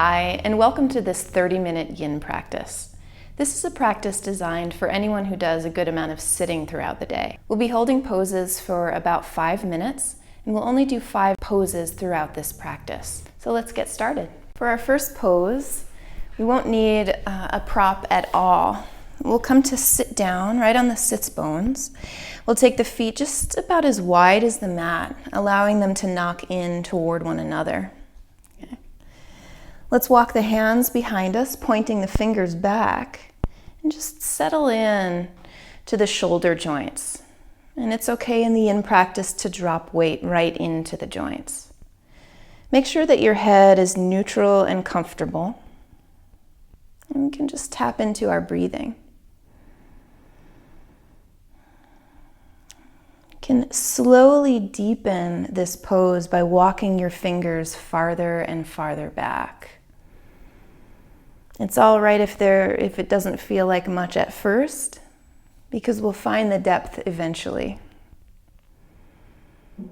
Hi, and welcome to this 30-minute yin practice. This is a practice designed for anyone who does a good amount of sitting throughout the day. We'll be holding poses for about 5 minutes, and we'll only do 5 poses throughout this practice. So let's get started. For our first pose, we won't need a prop at all. We'll come to sit down right on the sits bones. We'll take the feet just about as wide as the mat, allowing them to knock in toward one another. Okay. Let's walk the hands behind us, pointing the fingers back, and just settle in to the shoulder joints. And it's okay in the yin practice to drop weight right into the joints. Make sure that your head is neutral and comfortable. And we can just tap into our breathing. You can slowly deepen this pose by walking your fingers farther and farther back. It's all right if it doesn't feel like much at first, because we'll find the depth eventually.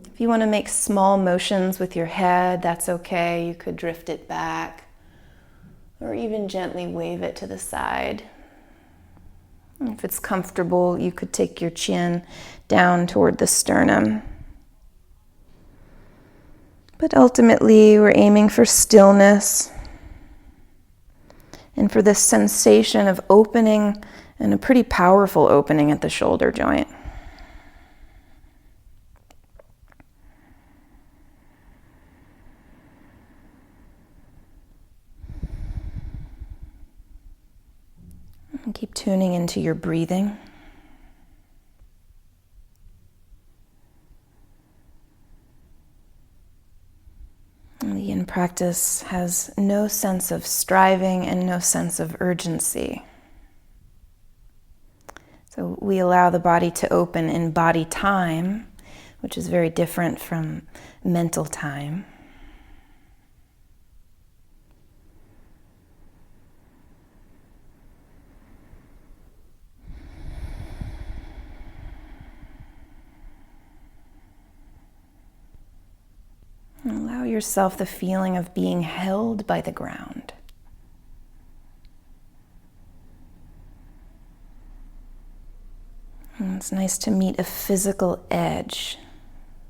If you want to make small motions with your head, that's okay. You could drift it back or even gently wave it to the side. If it's comfortable, you could take your chin down toward the sternum. But ultimately, we're aiming for stillness and for this sensation of opening, and a pretty powerful opening at the shoulder joint. And keep tuning into your breathing. And the yin practice has no sense of striving and no sense of urgency. So we allow the body to open in body time, which is very different from mental time. And allow yourself the feeling of being held by the ground. And it's nice to meet a physical edge,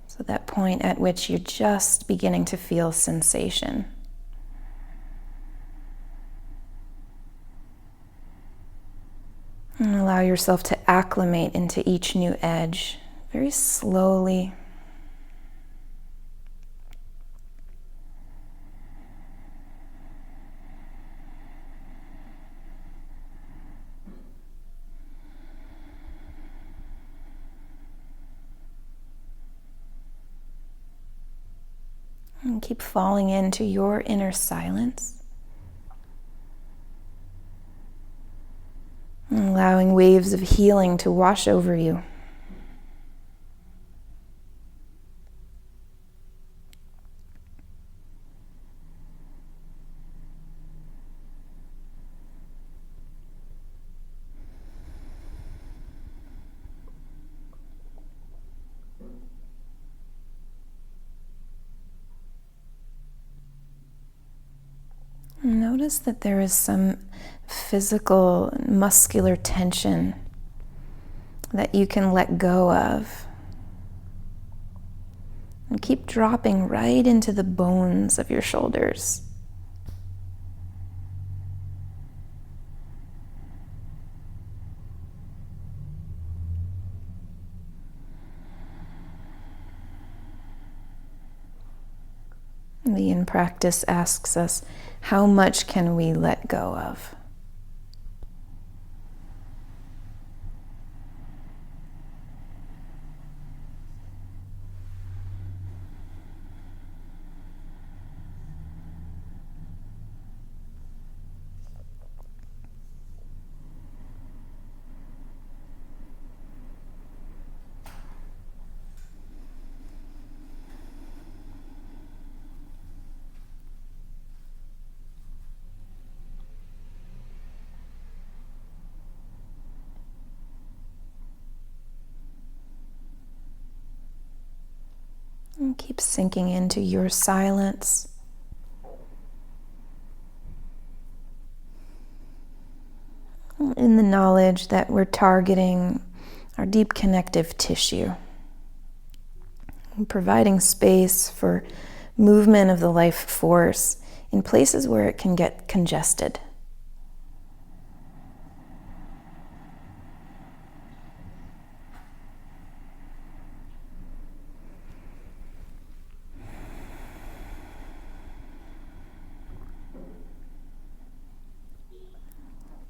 so that point at which you're just beginning to feel sensation. And allow yourself to acclimate into each new edge very slowly. And keep falling into your inner silence. And allowing waves of healing to wash over you. Notice that there is some physical, muscular tension that you can let go of. And keep dropping right into the bones of your shoulders. The yin practice asks us, how much can we let go of? And keep sinking into your silence. in the knowledge that we're targeting our deep connective tissue, and providing space for movement of the life force in places where it can get congested.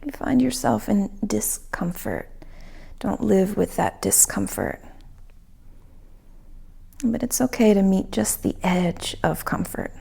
You find yourself in discomfort. Don't live with that discomfort. But it's okay to meet just the edge of comfort.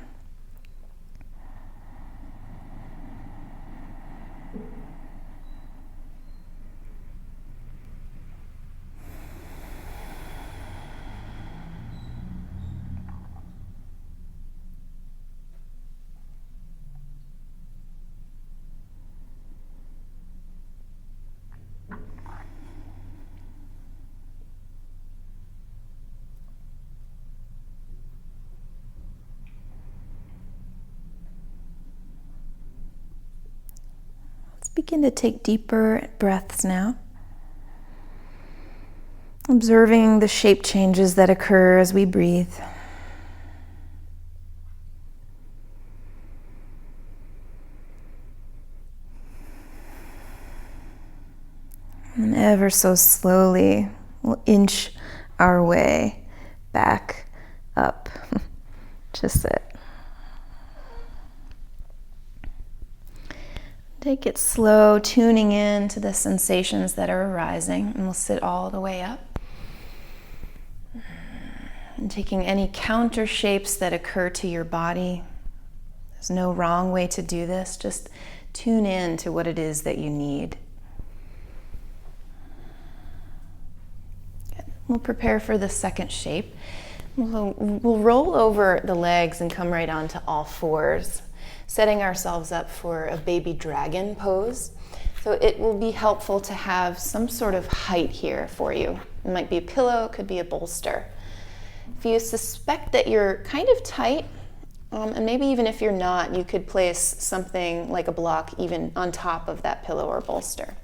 Begin to take deeper breaths now, observing the shape changes that occur as we breathe. And ever so slowly, we'll inch our way back up to sit. Take it slow, tuning in to the sensations that are arising, and we'll sit all the way up. And taking any counter shapes that occur to your body. There's no wrong way to do this, just tune in to what it is that you need. We'll prepare for the second shape. We'll roll over the legs and come right onto all fours, setting ourselves up for a baby dragon pose. So it will be helpful to have some sort of height here for you. It might be a pillow, it could be a bolster. If you suspect that you're kind of tight, and maybe even if you're not, you could place something like a block even on top of that pillow or bolster.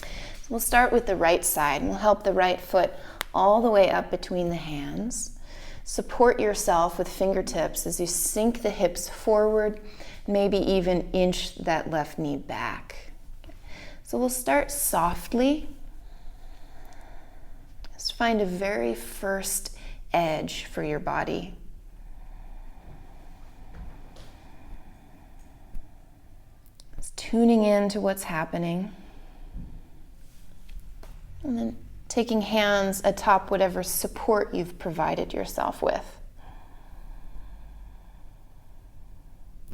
So we'll start with the right side, and we'll help the right foot all the way up between the hands. Support yourself with fingertips as you sink the hips forward, maybe even inch that left knee back. So we'll start softly. Just find a very first edge for your body. Just tuning in to what's happening. And then taking hands atop whatever support you've provided yourself with.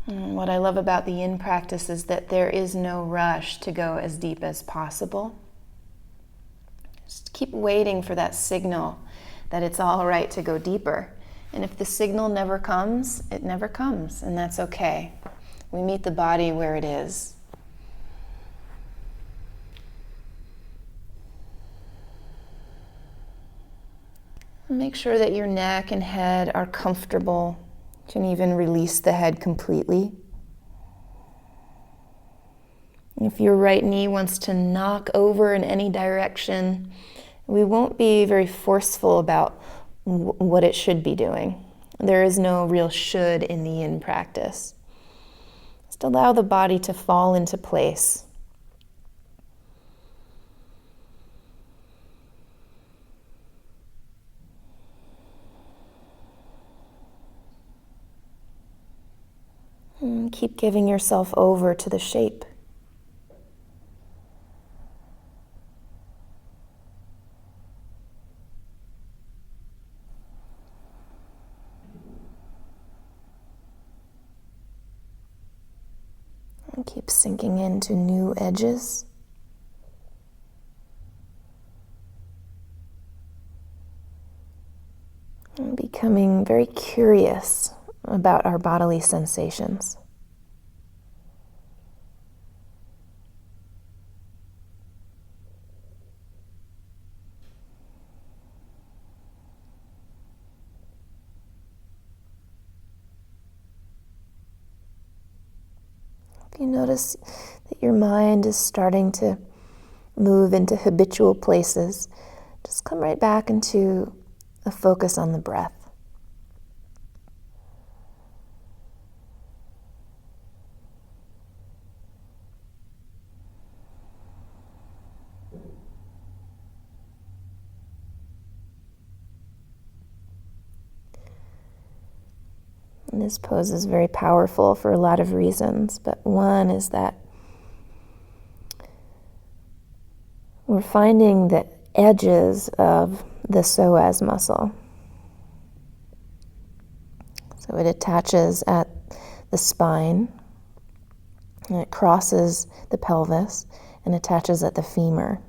And what I love about the yin practice is that there is no rush to go as deep as possible. Just keep waiting for that signal that it's all right to go deeper. And if the signal never comes, it never comes, and that's okay. We meet the body where it is. Make sure that your neck and head are comfortable. You can even release the head completely. If your right knee wants to knock over in any direction, we won't be very forceful about what it should be doing. There is no real should in the yin practice. Just allow the body to fall into place. And keep giving yourself over to the shape. And keep sinking into new edges. And becoming very curious about our bodily sensations. If you notice that your mind is starting to move into habitual places, just come right back into a focus on the breath. And this pose is very powerful for a lot of reasons, but one is that we're finding the edges of the psoas muscle. So it attaches at the spine, and it crosses the pelvis and attaches at the femur.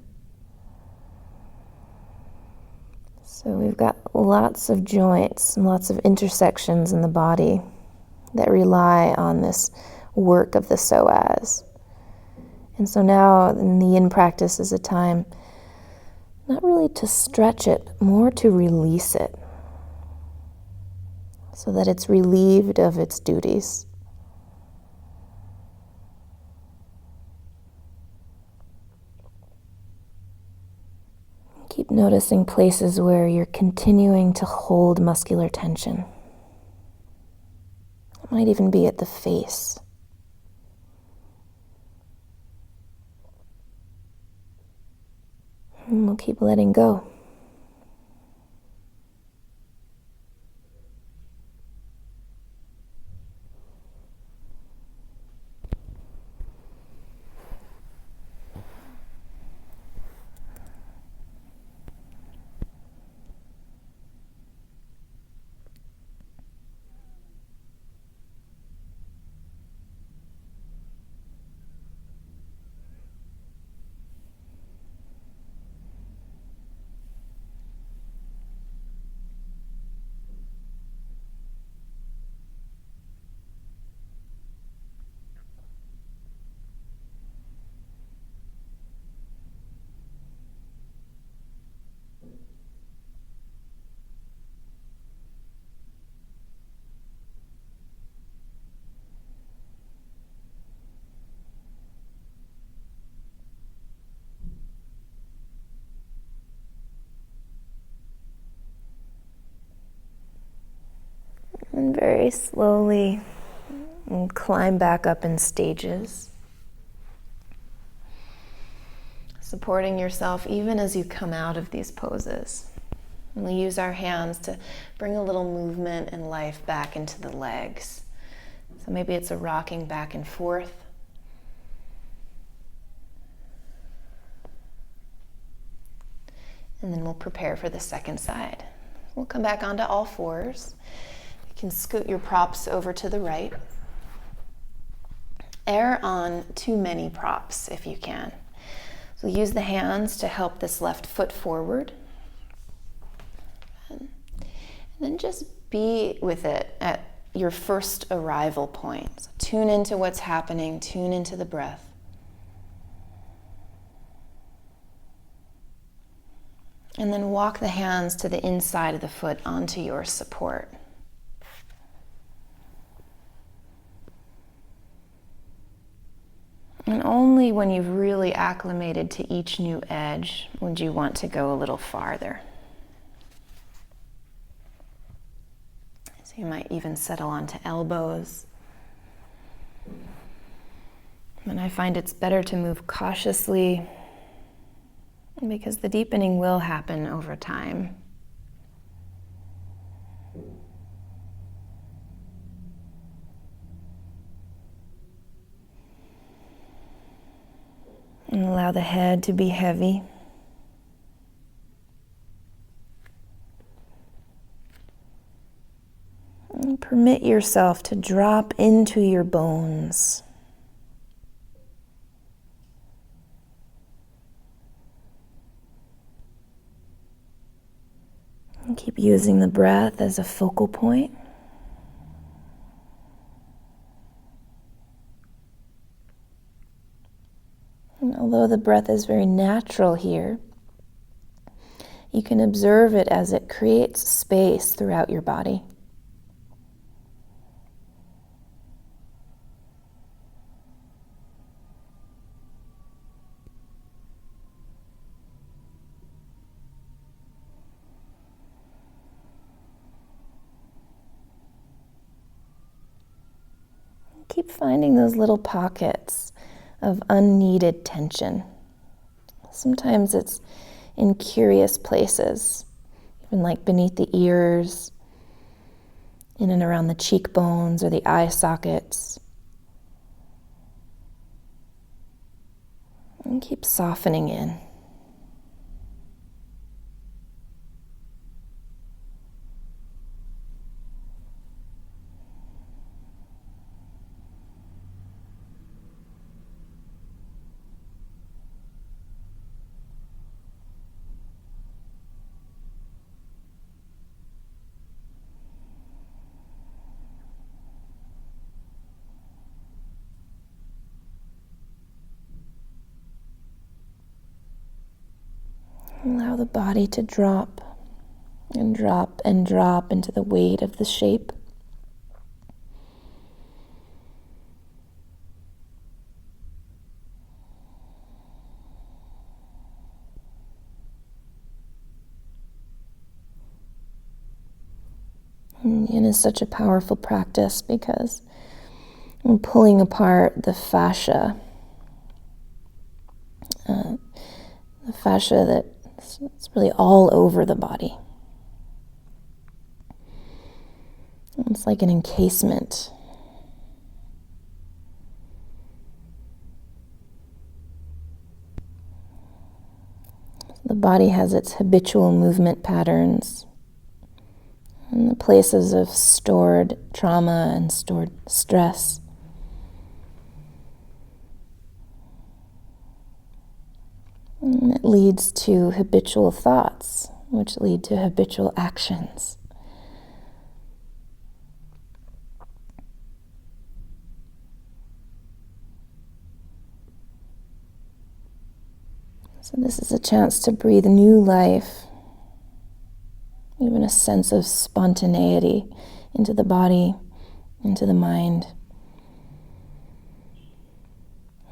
So we've got lots of joints and lots of intersections in the body that rely on this work of the psoas. And so now in the yin practice is a time not really to stretch it, more to release it so that it's relieved of its duties. Keep noticing places where you're continuing to hold muscular tension. It might even be at the face. And we'll keep letting go. And very slowly climb back up in stages, supporting yourself even as you come out of these poses. And we use our hands to bring a little movement and life back into the legs. So maybe it's a rocking back and forth. And then we'll prepare for the second side. We'll come back onto all fours. You can scoot your props over to the right. Err on too many props if you can. So use the hands to help this left foot forward. And then just be with it at your first arrival point. So tune into what's happening, tune into the breath. And then walk the hands to the inside of the foot onto your support. And only when you've really acclimated to each new edge would you want to go a little farther. So you might even settle onto elbows. And I find it's better to move cautiously because the deepening will happen over time. And allow the head to be heavy. And permit yourself to drop into your bones. And keep using the breath as a focal point. And although the breath is very natural here, you can observe it as it creates space throughout your body. keep finding those little pockets of unneeded tension. Sometimes it's in curious places, even like beneath the ears, in and around the cheekbones or the eye sockets. And keep softening in. Allow the body to drop and drop and drop into the weight of the shape. Yin is such a powerful practice because we're pulling apart the fascia. The fascia that's really all over the body. It's like an encasement. The body has its habitual movement patterns and the places of stored trauma and stored stress. And it leads to habitual thoughts, which lead to habitual actions. So this is a chance to breathe new life, even a sense of spontaneity into the body, into the mind,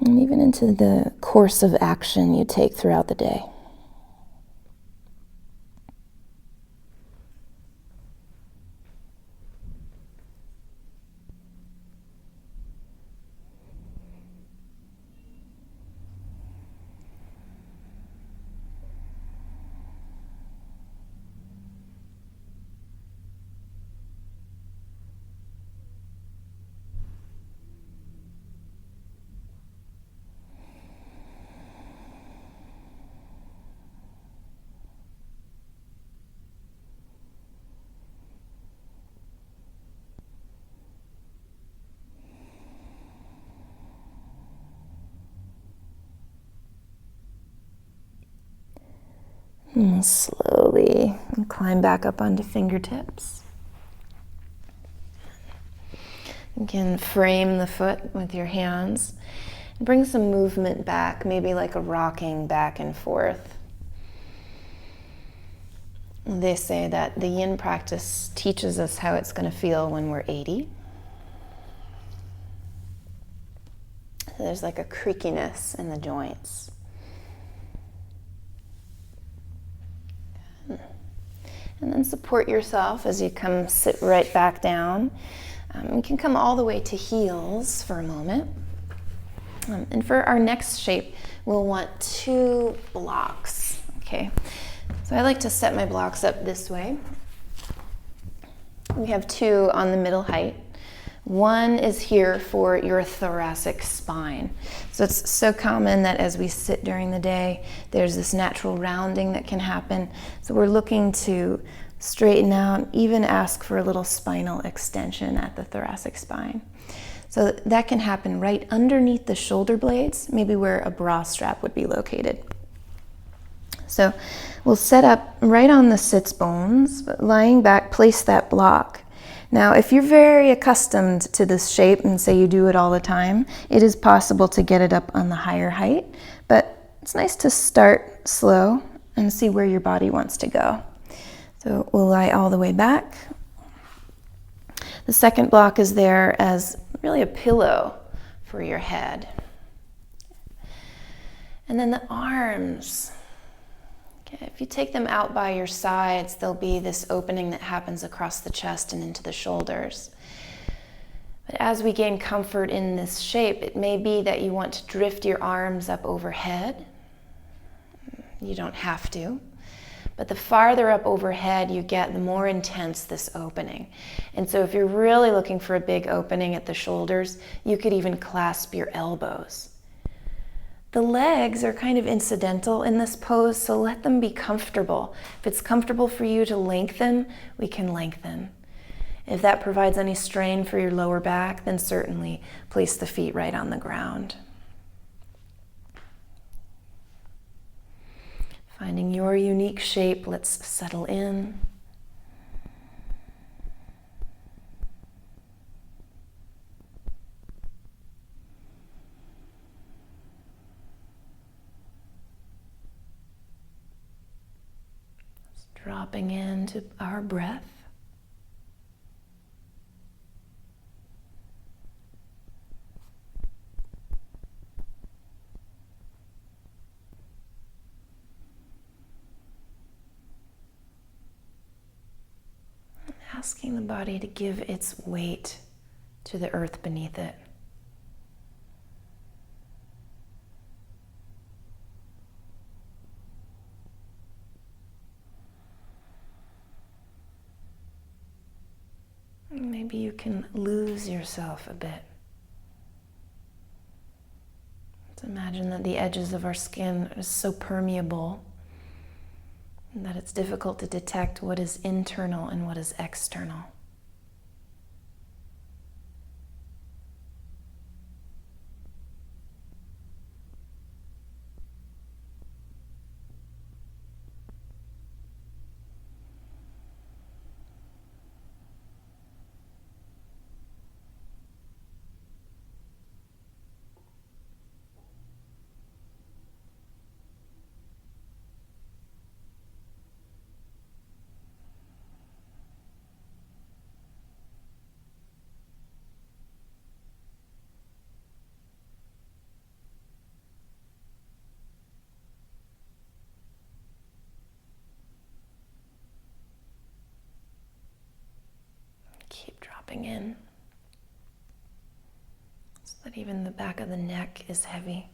and even into the course of action you take throughout the day. And slowly climb back up onto fingertips. You can frame the foot with your hands. Bring some movement back, maybe like a rocking back and forth. They say that the yin practice teaches us how it's going to feel when we're 80. So there's like a creakiness in the joints. And then support yourself as you come sit right back down. You can come all the way to heels for a moment. And for our next shape, we'll want 2 blocks. Okay, so I like to set my blocks up this way. We have 2 on the middle height. One is here for your thoracic spine. So it's so common that as we sit during the day, there's this natural rounding that can happen. So we're looking to straighten out, even ask for a little spinal extension at the thoracic spine. So that can happen right underneath the shoulder blades, maybe where a bra strap would be located. So we'll set up right on the sits bones, but lying back, place that block. Now, if you're very accustomed to this shape and say you do it all the time, it is possible to get it up on the higher height, but it's nice to start slow and see where your body wants to go. So we'll lie all the way back. The second block is there as really a pillow for your head. And then the arms. Okay, if you take them out by your sides, there'll be this opening that happens across the chest and into the shoulders. But as we gain comfort in this shape, it may be that you want to drift your arms up overhead. You don't have to. But the farther up overhead you get, the more intense this opening. And so if you're really looking for a big opening at the shoulders, you could even clasp your elbows. The legs are kind of incidental in this pose, so let them be comfortable. If it's comfortable for you to lengthen, we can lengthen. If that provides any strain for your lower back, then certainly place the feet right on the ground. Finding your unique shape, let's settle in. Just dropping into our breath. Asking the body to give its weight to the earth beneath it. Maybe you can lose yourself a bit. Let's imagine that the edges of our skin are so permeable that it's difficult to detect what is internal and what is external. Keep dropping in so that even the back of the neck is heavy.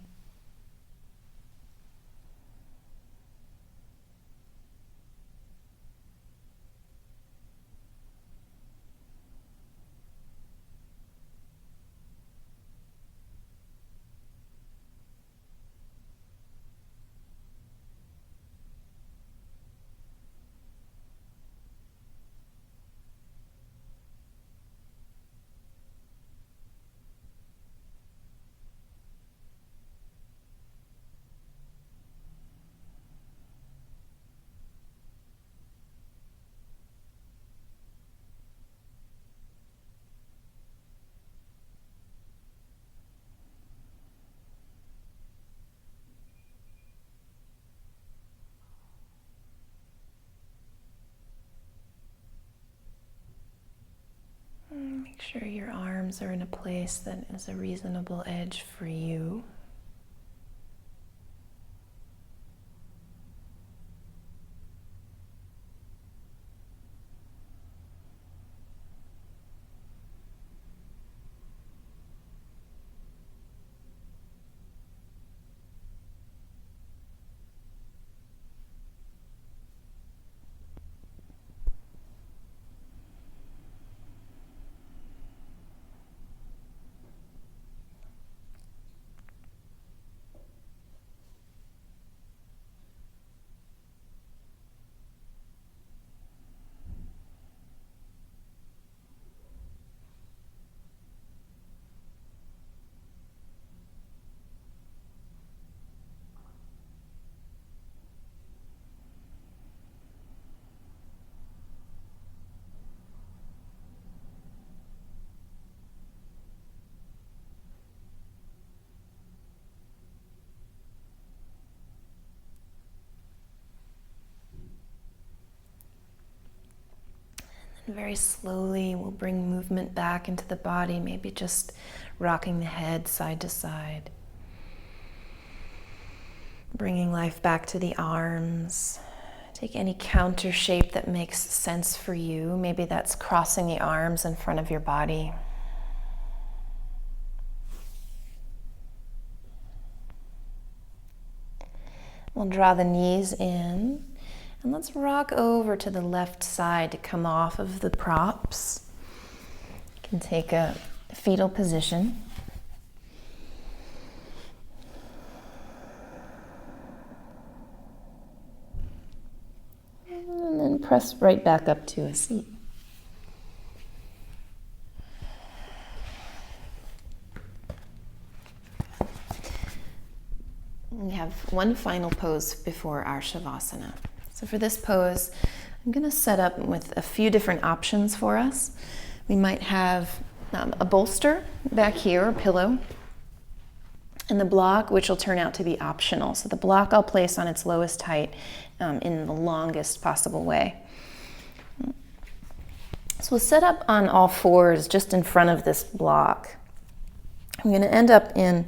Make sure your arms are in a place that is a reasonable edge for you. And very slowly we'll bring movement back into the body, maybe just rocking the head side to side. Bringing life back to the arms. Take any counter shape that makes sense for you. Maybe that's crossing the arms in front of your body. We'll draw the knees in, and let's rock over to the left side to come off of the props. You can take a fetal position. And then press right back up to a seat. We have one final pose before our Shavasana. So for this pose, I'm going to set up with a few different options for us. We might have a bolster back here, a pillow, and the block, which will turn out to be optional. So the block I'll place on its lowest height in the longest possible way. So we'll set up on all fours just in front of this block. I'm going to end up in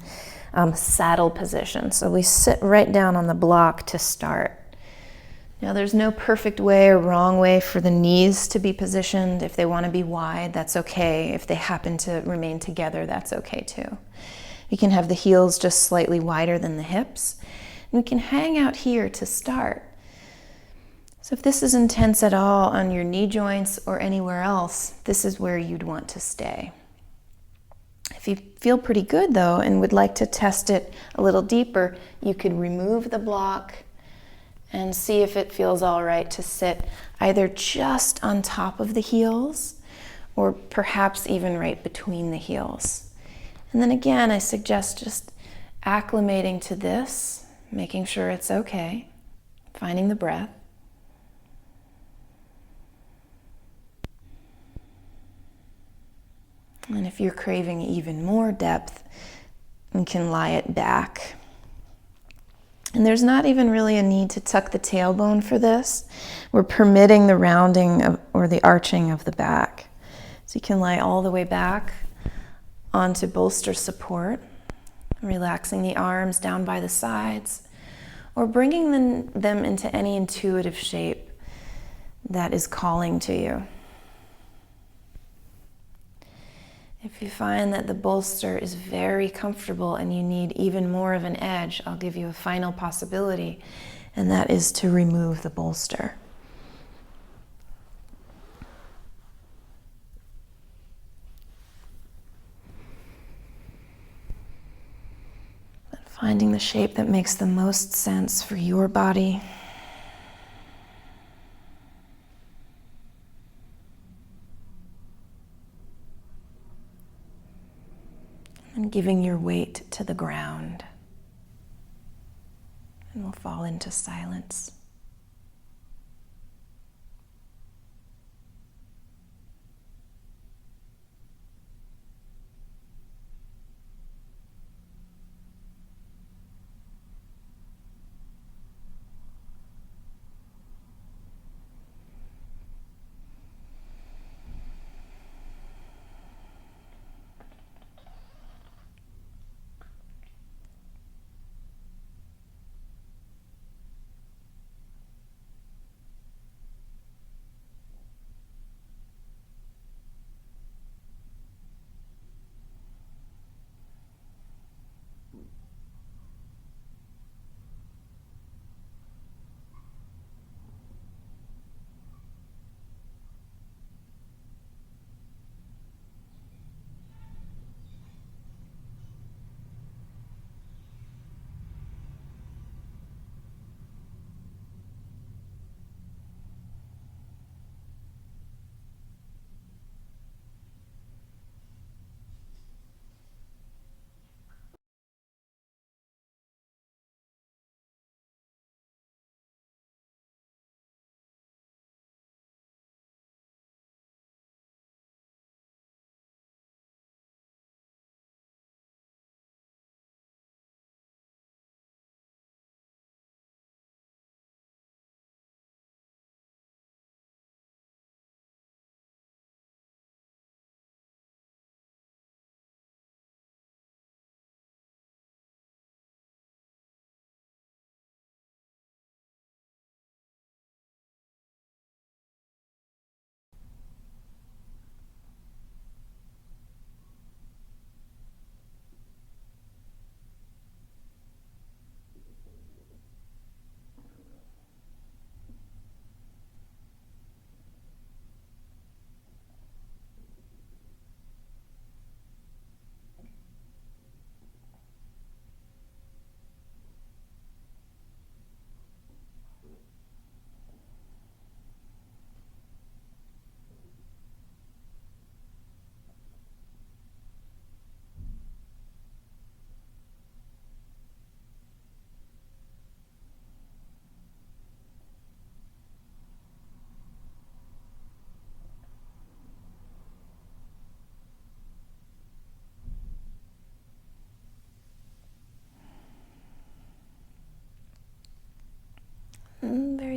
saddle position. So we sit right down on the block to start. Now there's no perfect way or wrong way for the knees to be positioned. If they want to be wide, that's okay. If they happen to remain together, that's okay too. We can have the heels just slightly wider than the hips. And we can hang out here to start. So if this is intense at all on your knee joints or anywhere else, this is where you'd want to stay. If you feel pretty good though and would like to test it a little deeper, you could remove the block and see if it feels all right to sit either just on top of the heels or perhaps even right between the heels. And then again, I suggest just acclimating to this, making sure it's okay, finding the breath. And if you're craving even more depth, you can lie it back. And there's not even really a need to tuck the tailbone for this. We're permitting the rounding or the arching of the back. So you can lie all the way back onto bolster support, relaxing the arms down by the sides, or bringing them into any intuitive shape that is calling to you. If you find that the bolster is very comfortable and you need even more of an edge, I'll give you a final possibility, and that is to remove the bolster. But finding the shape that makes the most sense for your body. And giving your weight to the ground. And we'll fall into silence.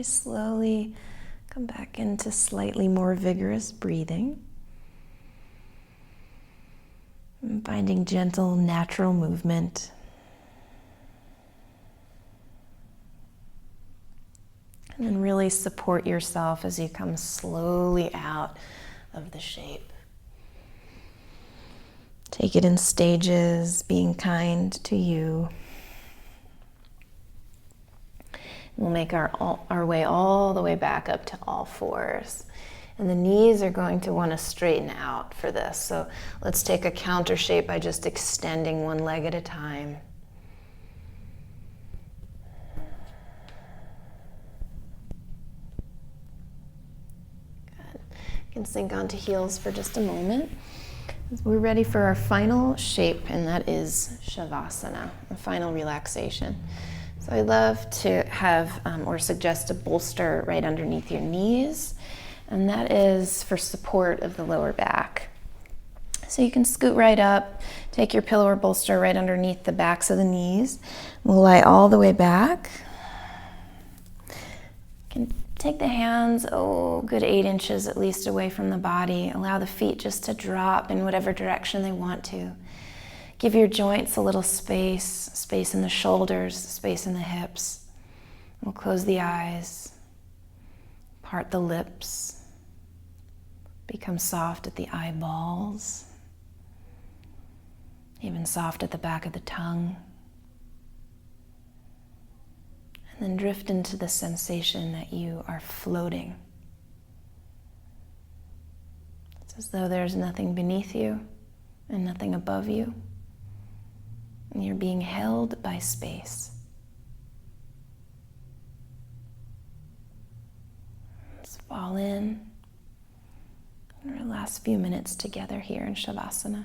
very slowly come back into slightly more vigorous breathing. And finding gentle, natural movement. And then really support yourself as you come slowly out of the shape. Take it in stages, being kind to you. We'll make our way all the way back up to all fours. And the knees are going to want to straighten out for this. So let's take a counter shape by just extending one leg at a time. Good. You can sink onto heels for just a moment. We're ready for our final shape, and that is Shavasana, the final relaxation. So I love to have or suggest a bolster right underneath your knees. And that is for support of the lower back. So you can scoot right up, take your pillow or bolster right underneath the backs of the knees. We'll lie all the way back. You can take the hands, good 8 inches at least away from the body. Allow the feet just to drop in whatever direction they want to. Give your joints a little space in the shoulders, space in the hips. We'll close the eyes, part the lips. Become soft at the eyeballs, even soft at the back of the tongue. And then drift into the sensation that you are floating. It's as though there's nothing beneath you and nothing above you. And you're being held by space. Let's fall in. Our last few minutes together here in Shavasana.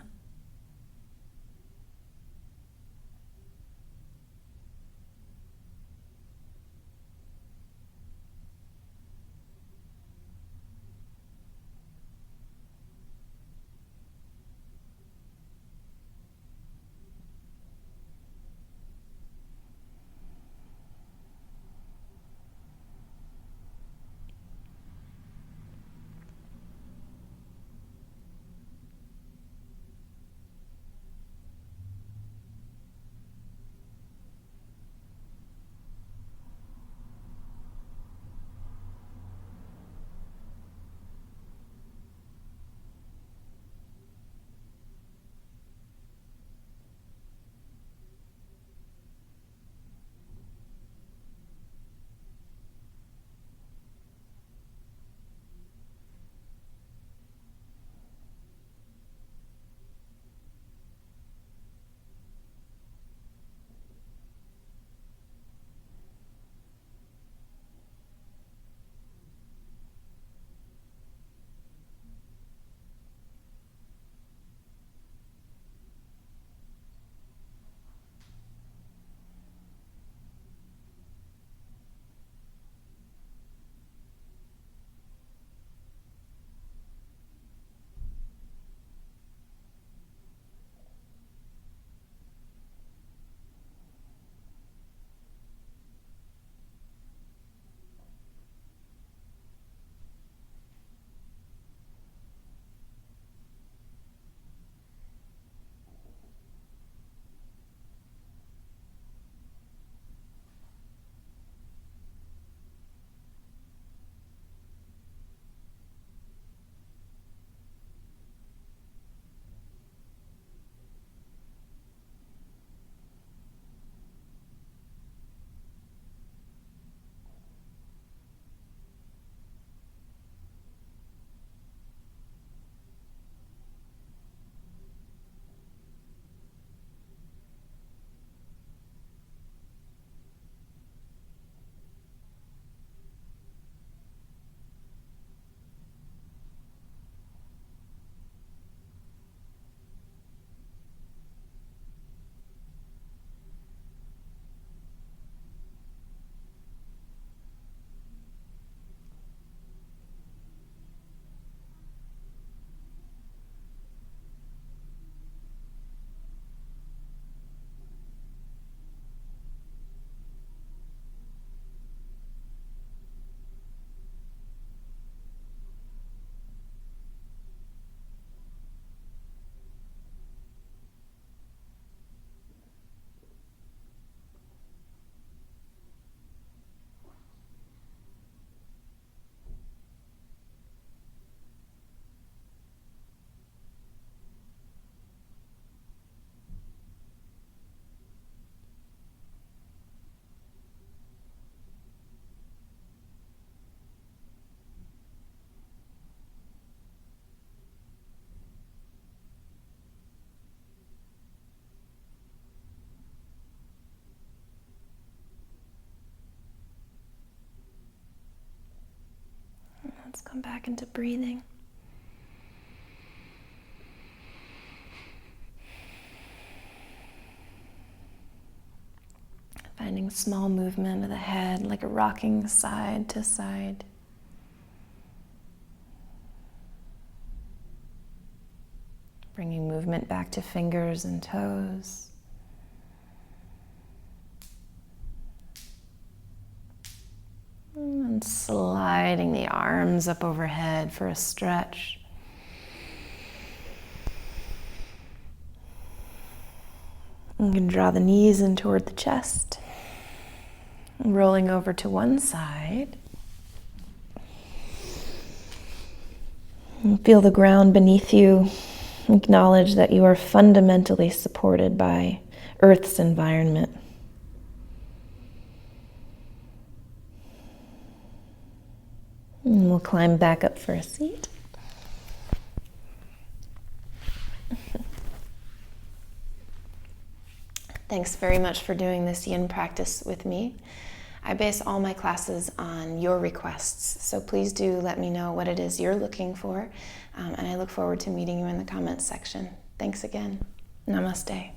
Let's come back into breathing. Finding small movement of the head, like a rocking side to side. Bringing movement back to fingers and toes. And sliding the arms up overhead for a stretch. You can draw the knees in toward the chest. Rolling over to one side. And feel the ground beneath you. Acknowledge that you are fundamentally supported by Earth's environment. And we'll climb back up for a seat. Thanks very much for doing this yin practice with me. I base all my classes on your requests, so please do let me know what it is you're looking for, and I look forward to meeting you in the comments section. Thanks again. Namaste.